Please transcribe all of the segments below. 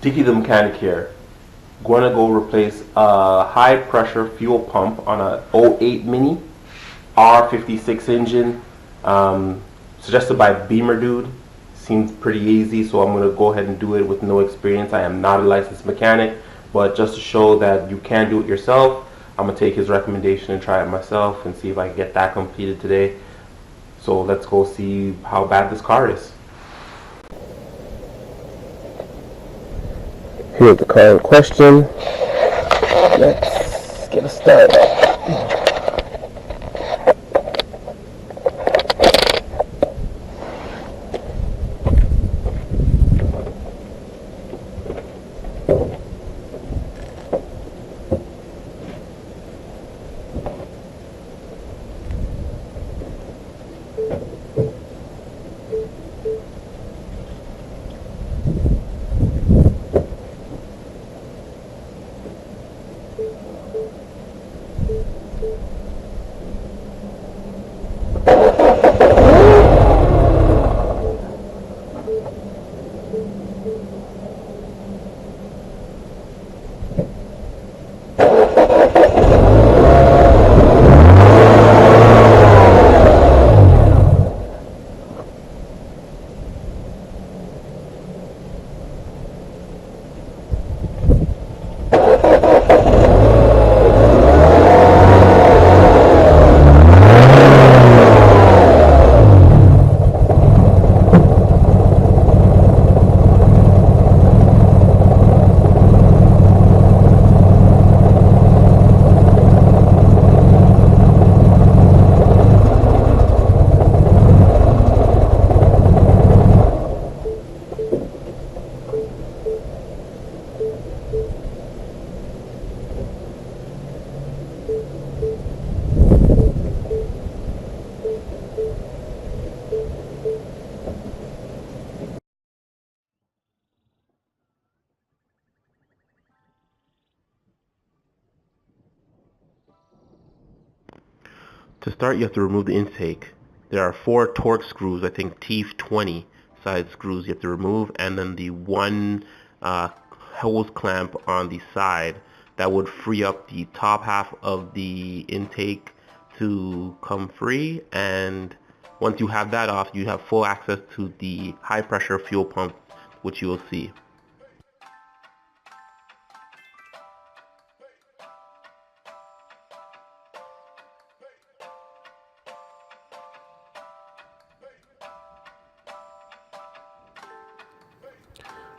Dicky the mechanic here. Going to go replace a high pressure fuel pump on a '08 Mini R56 engine, suggested by Bimmer dude. Seems pretty easy, so I'm going to go ahead and do it with no experience. I am not a licensed mechanic, but just to show that you can do it yourself, I'm going to take his recommendation and try it myself and see if I can get that completed today. So let's go see how bad this car is. Here's the car in question. Let's get a start. To start, you have to remove the intake. There are 4 Torx screws, I think T20 side screws you have to remove, and then the one hose clamp on the side that would free up the top half of the intake to come free. And once you have that off, you have full access to the high pressure fuel pump, which you will see.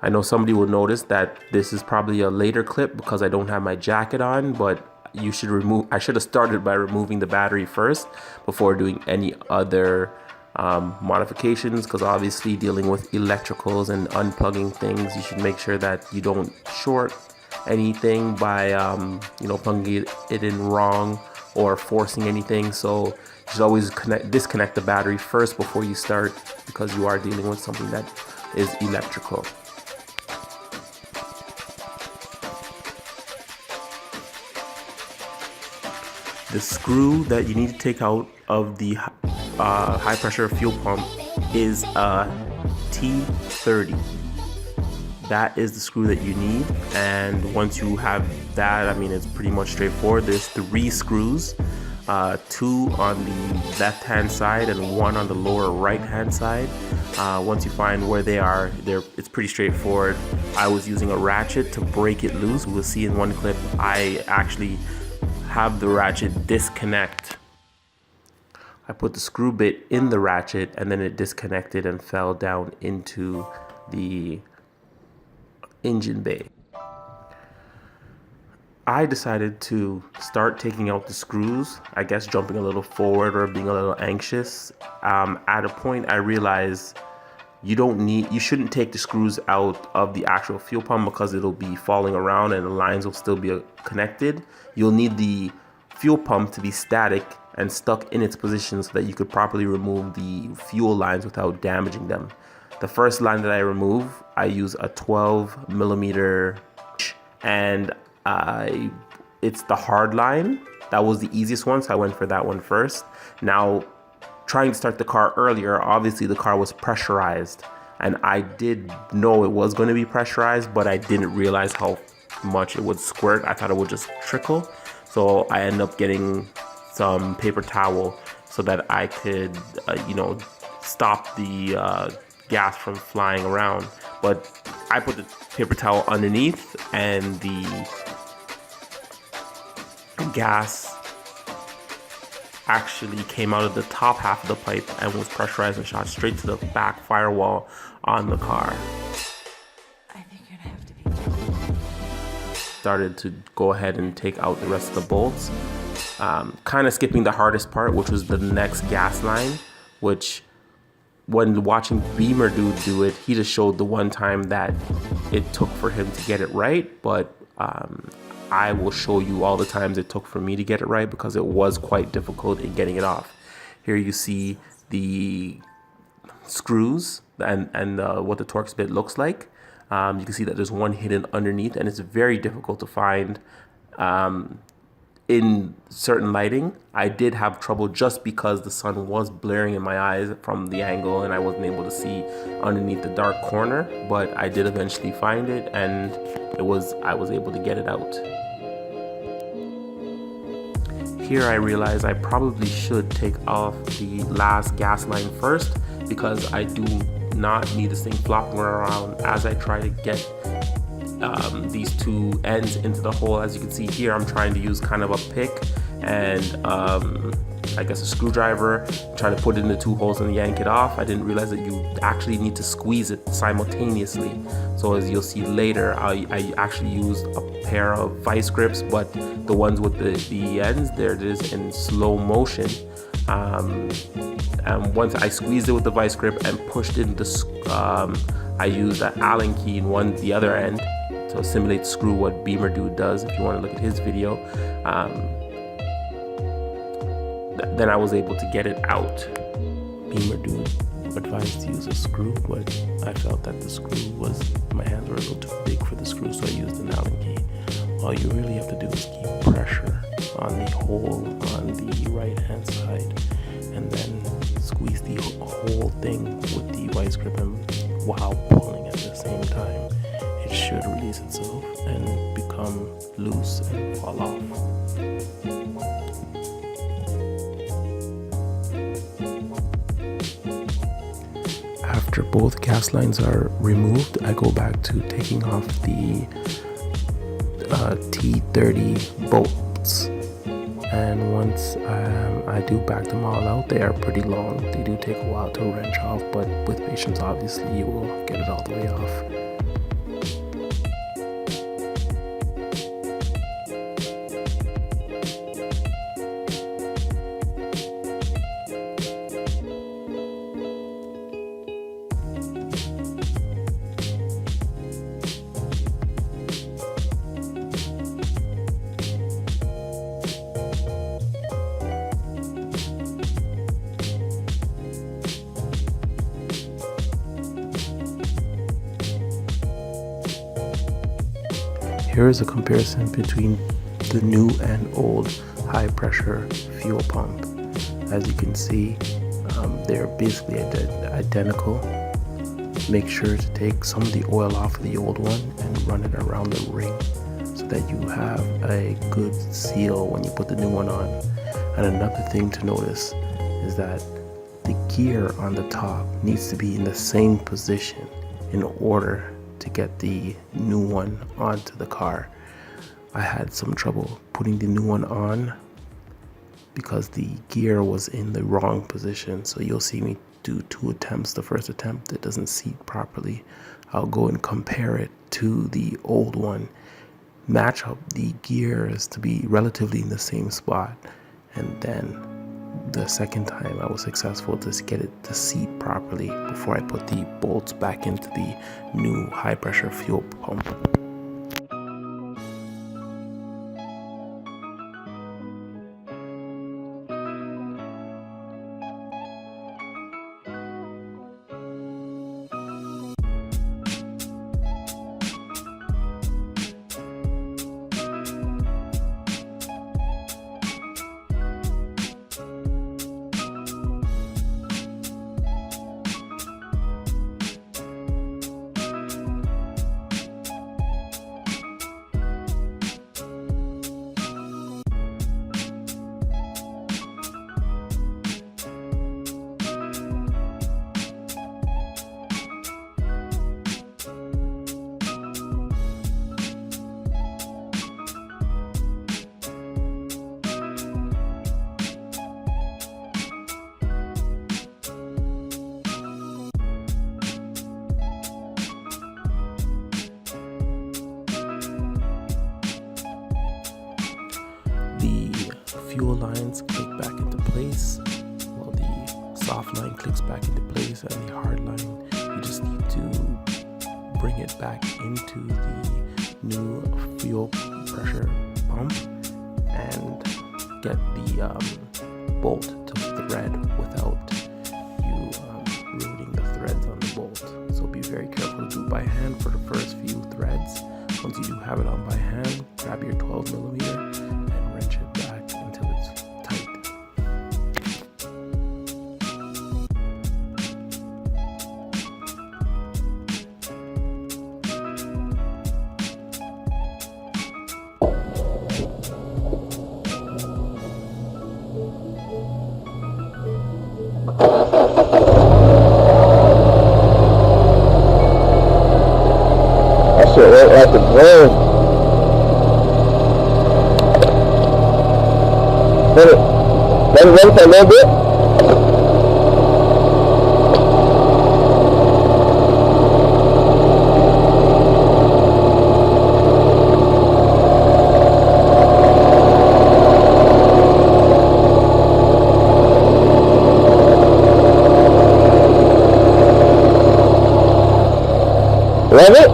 I know somebody will notice that this is probably a later clip because I don't have my jacket on, but I should have started by removing the battery first before doing any other modifications, because obviously dealing with electricals and unplugging things, you should make sure that you don't short anything by plugging it in wrong or forcing anything. So you should always disconnect the battery first before you start, because you are dealing with something that is electrical. The screw that you need to take out of the high pressure fuel pump is a T30. That is the screw that you need, and once you have that, I mean, it's pretty much straightforward. There's 3 screws, 2 on the left hand side and 1 on the lower right hand side. Once you find where they are, it's pretty straightforward. I was using a ratchet to break it loose. We'll see in one clip I actually have the ratchet disconnect. I put the screw bit in the ratchet and then it disconnected and fell down into the engine bay. I decided to start taking out the screws, I guess jumping a little forward or being a little anxious. At a point I realized you shouldn't take the screws out of the actual fuel pump because it'll be falling around and the lines will still be connected. You'll need the fuel pump to be static and stuck in its position so that you could properly remove the fuel lines without damaging them. The first line that I remove, I use a 12mm, and it's the hard line. That was the easiest one, so I went for that one first. Now, trying to start the car earlier, obviously the car was pressurized and I did know it was going to be pressurized, but I didn't realize how much it would squirt. I thought it would just trickle, so I ended up getting some paper towel so that I could stop the gas from flying around. But I put the paper towel underneath, and the gas actually came out of the top half of the pipe and was pressurized and shot straight to the back firewall on the car. I think you're gonna have to be. Started to go ahead and take out the rest of the bolts, kind of skipping the hardest part, which was the next gas line, which when watching Bimmer do it, he just showed the one time that it took for him to get it right, but I will show you all the times it took for me to get it right, because it was quite difficult in getting it off. Here you see the screws and what the Torx bit looks like. You can see that there's one hidden underneath, and it's very difficult to find in certain lighting. I did have trouble just because the sun was blaring in my eyes from the angle and I wasn't able to see underneath the dark corner, but I did eventually find it, and I was able to get it out. Here I realize I probably should take off the last gas line first, because I do not need this thing flopping around as I try to get these two ends into the hole. As you can see here, I'm trying to use kind of a pick and I guess a screwdriver, try to put it in the two holes and yank it off. I didn't realize that you actually need to squeeze it simultaneously. So as you'll see later, I actually used a pair of vice grips, but the ones with the ends, there it is in slow motion. And once I squeezed it with the vice grip and pushed in I used an Allen key in the other end to simulate screw what Bimmer Dude does, if you want to look at his video. Then I was able to get it out. Bimmer Dude advised to use a screw, but I felt that my hands were a little too big for the screw, so I used an Allen key. All you really have to do is keep pressure on the hole on the right hand side, and then squeeze the whole thing with the vice grip, and while pulling at the same time, it should release itself and become loose and fall off. After both gas lines are removed, I go back to taking off the T30 bolts, and once I do back them all out, they are pretty long. They do take a while to wrench off, but with patience, obviously, you will get it all the way off. Here is a comparison between the new and old high pressure fuel pump. As you can see, they're basically identical. Make sure to take some of the oil off of the old one and run it around the ring so that you have a good seal when you put the new one on. And another thing to notice is that the gear on the top needs to be in the same position in order to get the new one onto the car. I had some trouble putting the new one on because the gear was in the wrong position. So you'll see me do 2 attempts. The first attempt, it doesn't seat properly. I'll go and compare it to the old one, match up the gears to be relatively in the same spot, and then the second time I was successful to get it to seat properly before I put the bolts back into the new high pressure fuel pump. line clicks back into place and the hard line, you just need to bring it back into the new fuel pressure pump and get the bolt to thread without you ruining the threads on the bolt. So be very careful to do it by hand for the first few threads. Once you do have it on by hand, grab your 12mm and wrench it back until it's tight. That shit worked like a dream. Let it run for a little bit. Love it?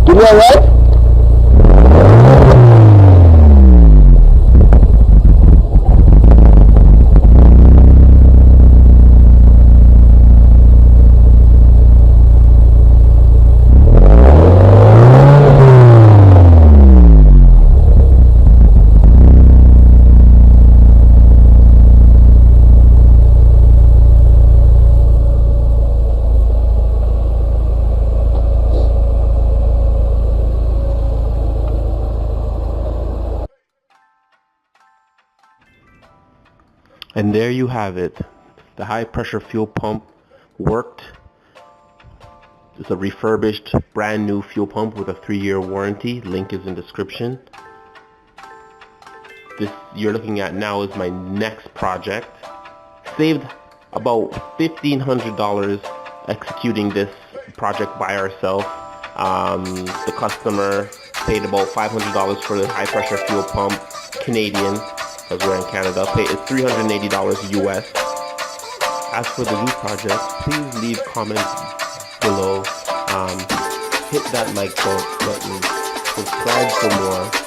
You all right? And there you have it. The high pressure fuel pump worked. It's a refurbished brand new fuel pump with a 3-year warranty. Link is in description. This you're looking at now is my next project. Saved about $1,500 executing this project by ourselves. The customer paid about $500 for the high pressure fuel pump, Canadian, because we're in Canada. It's $380 US. As for the new project, please leave comments below. Hit that like button, subscribe for more.